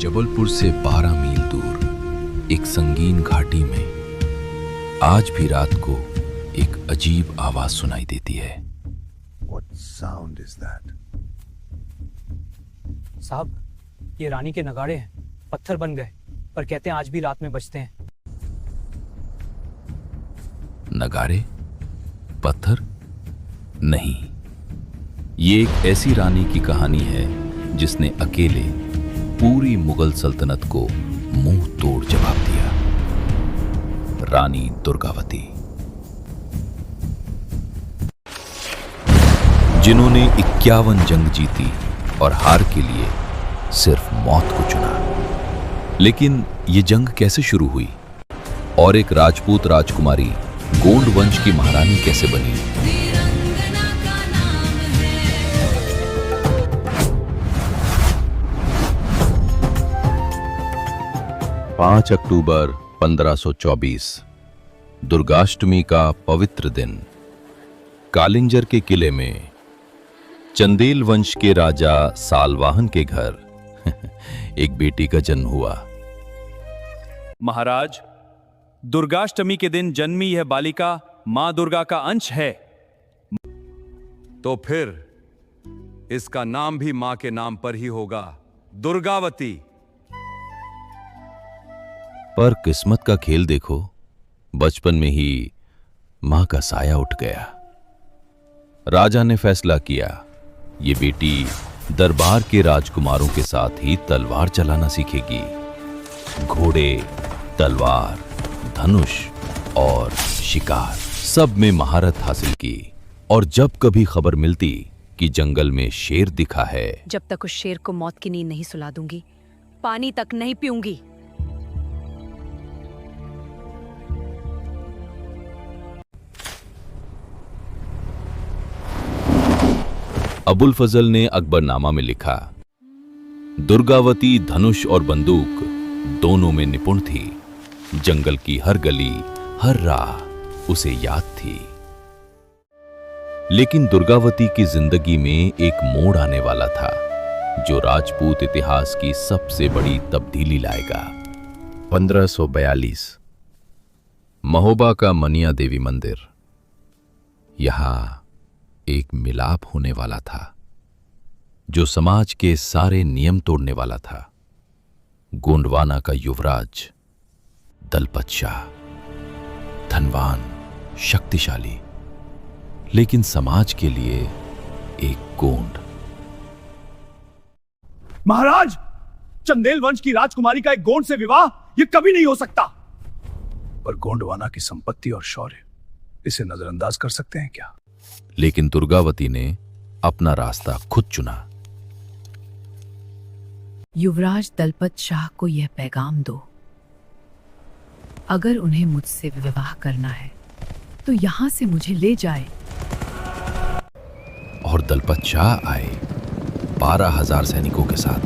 जबलपुर से 12 मील दूर एक संगीन घाटी में आज भी रात को एक अजीब आवाज सुनाई देती है। What sound is that? साहब, ये रानी के नगाड़े हैं, पत्थर बन गए, पर कहते हैं आज भी रात में बजते हैं। नगाड़े? पत्थर? नहीं, ये एक ऐसी रानी की कहानी है जिसने अकेले पूरी मुगल सल्तनत को मुंह तोड़ जवाब दिया। रानी दुर्गावती, जिन्होंने 51 जंग जीती और हार के लिए सिर्फ मौत को चुना। लेकिन ये जंग कैसे शुरू हुई और एक राजपूत राजकुमारी गोंड वंश की महारानी कैसे बनी? 5 अक्टूबर 1524 दुर्गाष्टमी का पवित्र दिन कालिंजर के किले में चंदेल वंश के राजा सालवाहन के घर एक बेटी का जन्म हुआ। महाराज, दुर्गाष्टमी के दिन जन्मी यह बालिका मां दुर्गा का अंश है, तो फिर इसका नाम भी मां के नाम पर ही होगा, दुर्गावती। पर किस्मत का खेल देखो, बचपन में ही मां का साया उठ गया। राजा ने फैसला किया ये बेटी दरबार के राजकुमारों के साथ ही तलवार चलाना सीखेगी। घोड़े, तलवार, धनुष और शिकार सब में महारत हासिल की। और जब कभी खबर मिलती कि जंगल में शेर दिखा है, जब तक उस शेर को मौत की नींद नहीं सुला दूंगी, पानी तक नहीं पीऊंगी। अबुल फजल ने अकबरनामा में लिखा, दुर्गावती धनुष और बंदूक दोनों में निपुण थी। जंगल की हर गली, हर राह उसे याद थी। लेकिन दुर्गावती की जिंदगी में एक मोड़ आने वाला था जो राजपूत इतिहास की सबसे बड़ी तब्दीली लाएगा। 1542 महोबा का मनिया देवी मंदिर। यहां एक मिलाप होने वाला था जो समाज के सारे नियम तोड़ने वाला था। गोंडवाना का युवराज दलपत शाह, धनवान, शक्तिशाली, लेकिन समाज के लिए एक गोंड। महाराज, चंदेल वंश की राजकुमारी का एक गोंड से विवाह यह कभी नहीं हो सकता। पर गोंडवाना की संपत्ति और शौर्य, इसे नजरअंदाज कर सकते हैं क्या? लेकिन दुर्गावती ने अपना रास्ता खुद चुना। युवराज दलपत शाह को यह पैगाम दो, अगर उन्हें मुझसे विवाह करना है तो यहां से मुझे ले जाए। और दलपत शाह आए 12,000 सैनिकों के साथ,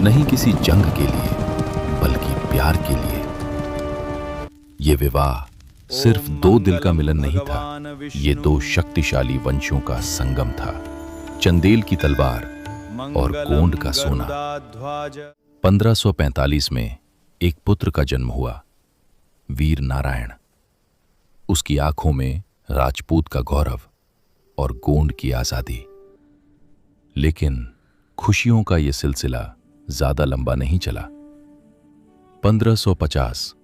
नहीं किसी जंग के लिए बल्कि प्यार के लिए। यह विवाह सिर्फ 2 दिल का मिलन नहीं था, ये 2 शक्तिशाली वंशों का संगम था। चंदेल की तलवार और गोंड का सोना। 1545 में एक पुत्र का जन्म हुआ, वीर नारायण। उसकी आंखों में राजपूत का गौरव और गोंड की आजादी। लेकिन खुशियों का यह सिलसिला ज्यादा लंबा नहीं चला। 1550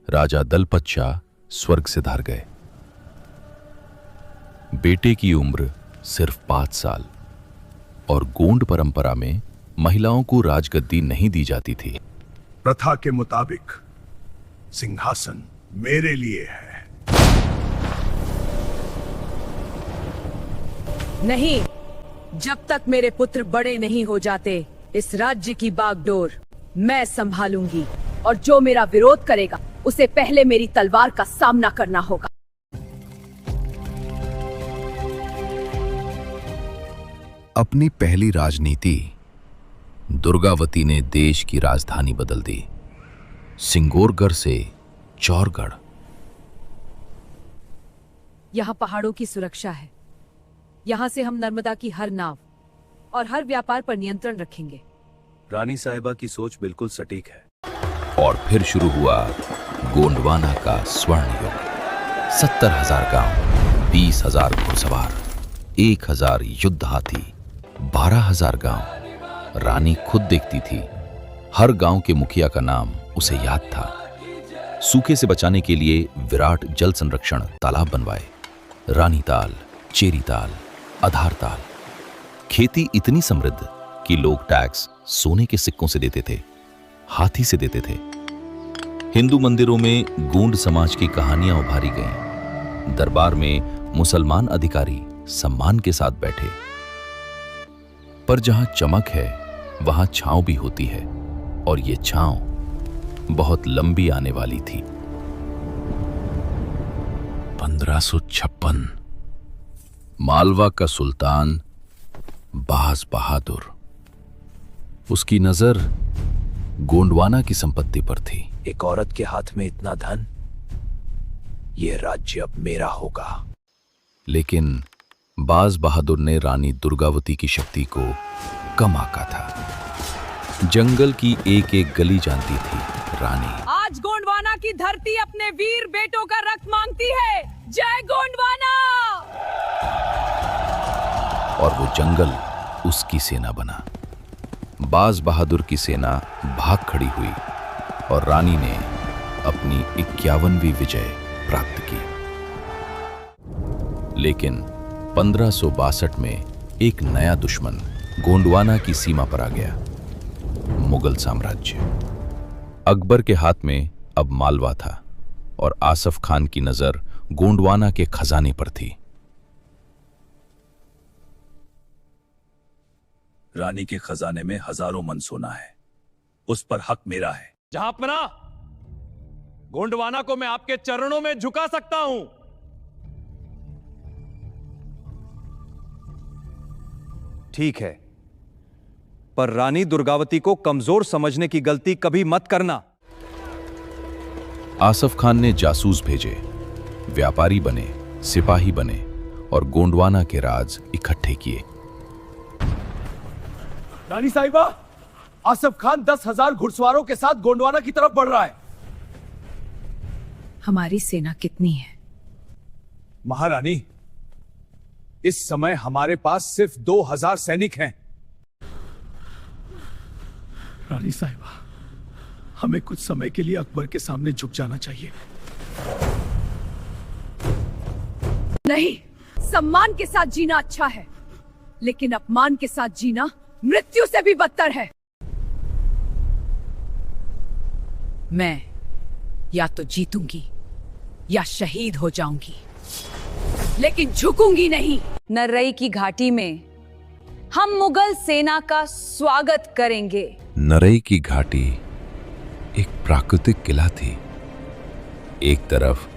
राजा दलपत शाह स्वर्ग से धार गए। बेटे की उम्र सिर्फ 5 साल और गोंड परंपरा में महिलाओं को राजगद्दी नहीं दी जाती थी। प्रथा के मुताबिक सिंहासन मेरे लिए है। नहीं, जब तक मेरे पुत्र बड़े नहीं हो जाते, इस राज्य की बागडोर मैं संभालूंगी, और जो मेरा विरोध करेगा उसे पहले मेरी तलवार का सामना करना होगा। अपनी पहली राजनीति दुर्गावती ने देश की राजधानी बदल दी, सिंगोरगढ़ से चौरगढ़। यहाँ पहाड़ों की सुरक्षा है। यहाँ से हम नर्मदा की हर नाव और हर व्यापार पर नियंत्रण रखेंगे। रानी साहिबा की सोच बिल्कुल सटीक है। और फिर शुरू हुआ गोंडवाना का स्वर्ण युग। 70,000 गांव, 20,000 घुड़सवार, 1,000 युद्ध हाथी, 12,000 गांव। रानी खुद देखती थी। हर गांव के मुखिया का नाम उसे याद था। सूखे से बचाने के लिए विराट जल संरक्षण तालाब बनवाए। रानी ताल, चेरी ताल, आधार ताल। खेती इतनी समृद्ध कि लोग टैक्स सोने के सिक्कों से देते थे, हाथी से देते थे। हिंदू मंदिरों में गोंड समाज की कहानियां उभारी गईं। दरबार में मुसलमान अधिकारी सम्मान के साथ बैठे। पर जहां चमक है वहां छांव भी होती है, और ये छांव बहुत लंबी आने वाली थी। 1556 मालवा का सुल्तान बाज बहादुर, उसकी नजर गोंडवाना की संपत्ति पर थी। एक औरत के हाथ में इतना धन, यह राज्य अब मेरा होगा। लेकिन बाज बहादुर ने रानी दुर्गावती की शक्ति को कम आंका था। जंगल की एक एक गली जानती थी रानी। आज गोंडवाना की धरती अपने वीर बेटों का रक्त मांगती है। जय गोंडवाना। और वो जंगल उसकी सेना बना। बाज बहादुर की सेना भाग खड़ी हुई और रानी ने अपनी 51वीं विजय प्राप्त की। लेकिन 1562 में एक नया दुश्मन गोंडवाना की सीमा पर आ गया, मुगल साम्राज्य। अकबर के हाथ में अब मालवा था और आसफ खान की नजर गोंडवाना के खजाने पर थी। रानी के खजाने में हजारों मन सोना है, उस पर हक मेरा है। जहांपना, गोंडवाना को मैं आपके चरणों में झुका सकता हूं। ठीक है, पर रानी दुर्गावती को कमजोर समझने की गलती कभी मत करना। आसफ खान ने जासूस भेजे, व्यापारी बने, सिपाही बने और गोंडवाना के राज इकट्ठे किए। रानी साहिबा, आसफ खान 10,000 घुड़सवारों के साथ गोंडवाना की तरफ बढ़ रहा है। हमारी सेना कितनी है? महारानी, इस समय हमारे पास सिर्फ 2,000 सैनिक हैं। रानी साहिबा, हमें कुछ समय के लिए अकबर के सामने झुक जाना चाहिए। नहीं, सम्मान के साथ जीना अच्छा है, लेकिन अपमान के साथ जीना मृत्यु से भी बदतर है। मैं या तो जीतूंगी या शहीद हो जाऊंगी, लेकिन झुकूंगी नहीं। नर्रई की घाटी में हम मुगल सेना का स्वागत करेंगे। नरई की घाटी एक प्राकृतिक किला थी। एक तरफ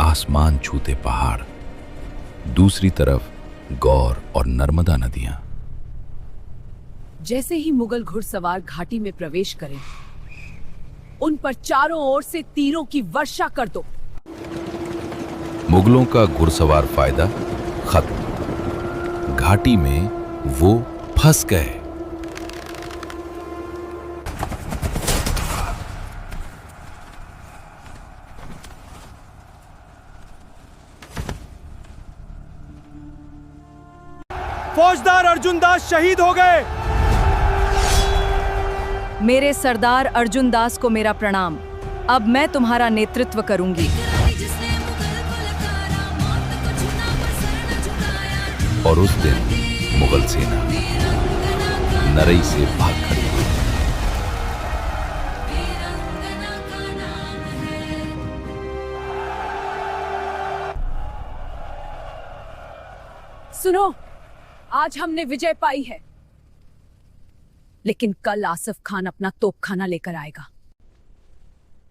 आसमान छूते पहाड़, दूसरी तरफ गौर और नर्मदा नदियां। जैसे ही मुगल घुड़सवार घाटी में प्रवेश करें, उन पर चारों ओर से तीरों की वर्षा कर दो। मुगलों का घुड़सवार फायदा खत्म। घाटी में वो फंस गए। फौजदार अर्जुन दास शहीद हो गए। मेरे सरदार अर्जुन दास को मेरा प्रणाम। अब मैं तुम्हारा नेतृत्व करूंगी। और उस दिन मुगल सेना नरई से भाग खड़ी हुई। सुनो, आज हमने विजय पाई है, लेकिन कल आसफ खान अपना तोपखाना लेकर आएगा।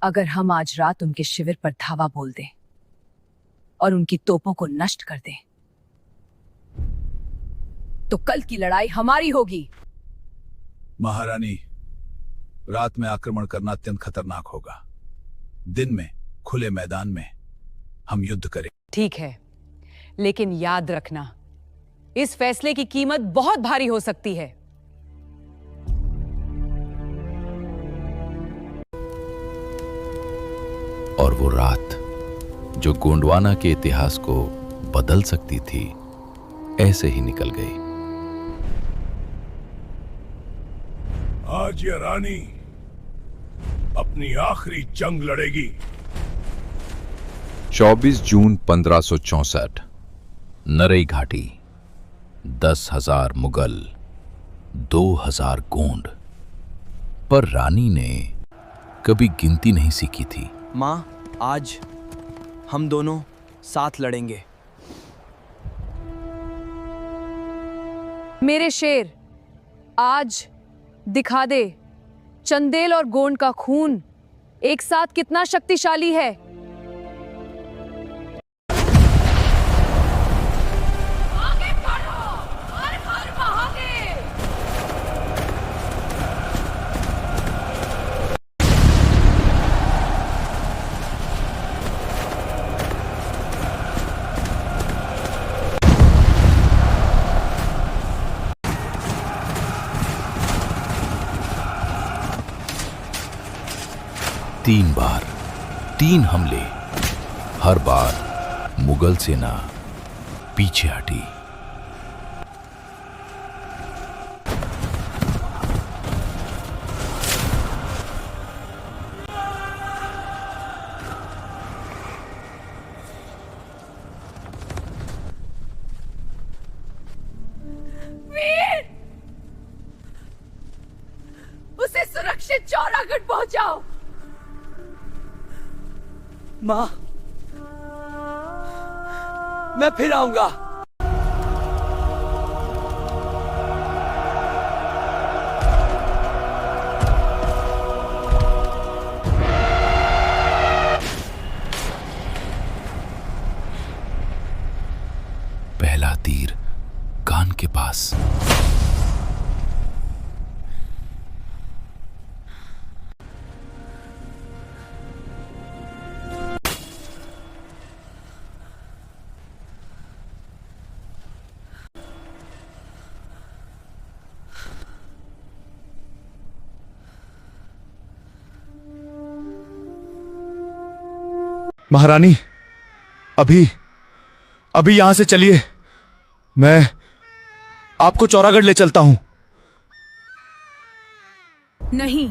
अगर हम आज रात उनके शिविर पर धावा बोल दें और उनकी तोपों को नष्ट कर दें, तो कल की लड़ाई हमारी होगी। महारानी, रात में आक्रमण करना अत्यंत खतरनाक होगा। दिन में खुले मैदान में हम युद्ध करें। ठीक है, लेकिन याद रखना, इस फैसले की कीमत बहुत भारी हो सकती है। और वो रात जो गोंडवाना के इतिहास को बदल सकती थी, ऐसे ही निकल गई। आज ये रानी अपनी आखिरी जंग लड़ेगी। 24 जून 1564, नरई घाटी। 10,000 मुगल, 2,000 गोंड। पर रानी ने कभी गिनती नहीं सीखी थी। माँ, आज हम दोनों साथ लड़ेंगे। मेरे शेर, आज दिखा दे चंदेल और गोंड का खून एक साथ कितना शक्तिशाली है। आगे बढ़ो, हर हर महादेव। तीन बार, 3 हमले। हर बार मुगल सेना पीछे हटी। वीर, उसे सुरक्षित चौरागढ़ पहुंचाओ। माँ, मैं फिर आऊंगा। पहला तीर कान के पास। महारानी, अभी यहां से चलिए। मैं आपको चौरागढ़ ले चलता हूं। नहीं,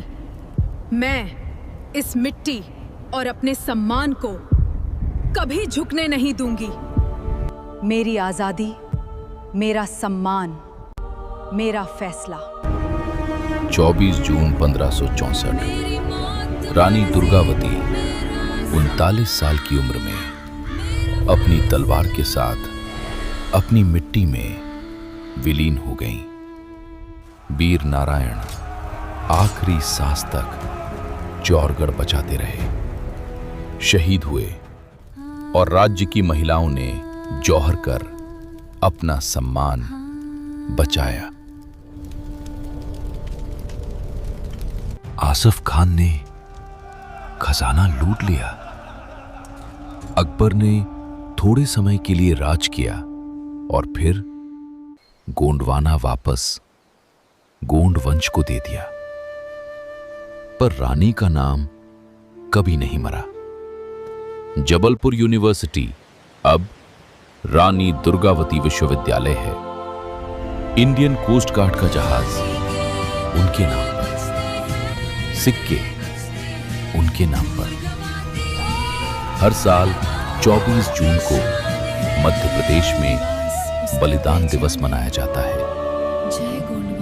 मैं इस मिट्टी और अपने सम्मान को कभी झुकने नहीं दूंगी। मेरी आजादी, मेरा सम्मान, मेरा फैसला। 24 जून 1564, रानी दुर्गावती 39 साल की उम्र में अपनी तलवार के साथ अपनी मिट्टी में विलीन हो गईं। वीर नारायण आखिरी सांस तक चौरगढ़ बचाते रहे, शहीद हुए और राज्य की महिलाओं ने जौहर कर अपना सम्मान बचाया। आसफ खान ने खजाना लूट लिया। अकबर ने थोड़े समय के लिए राज किया और फिर गोंडवाना वापस गोंड वंश को दे दिया। पर रानी का नाम कभी नहीं मरा। जबलपुर यूनिवर्सिटी अब रानी दुर्गावती विश्वविद्यालय है। इंडियन कोस्ट गार्ड का जहाज उनके नाम पर, सिक्के उनके नाम पर। हर साल 24 जून को मध्य प्रदेश में बलिदान दिवस मनाया जाता है। जय गोंड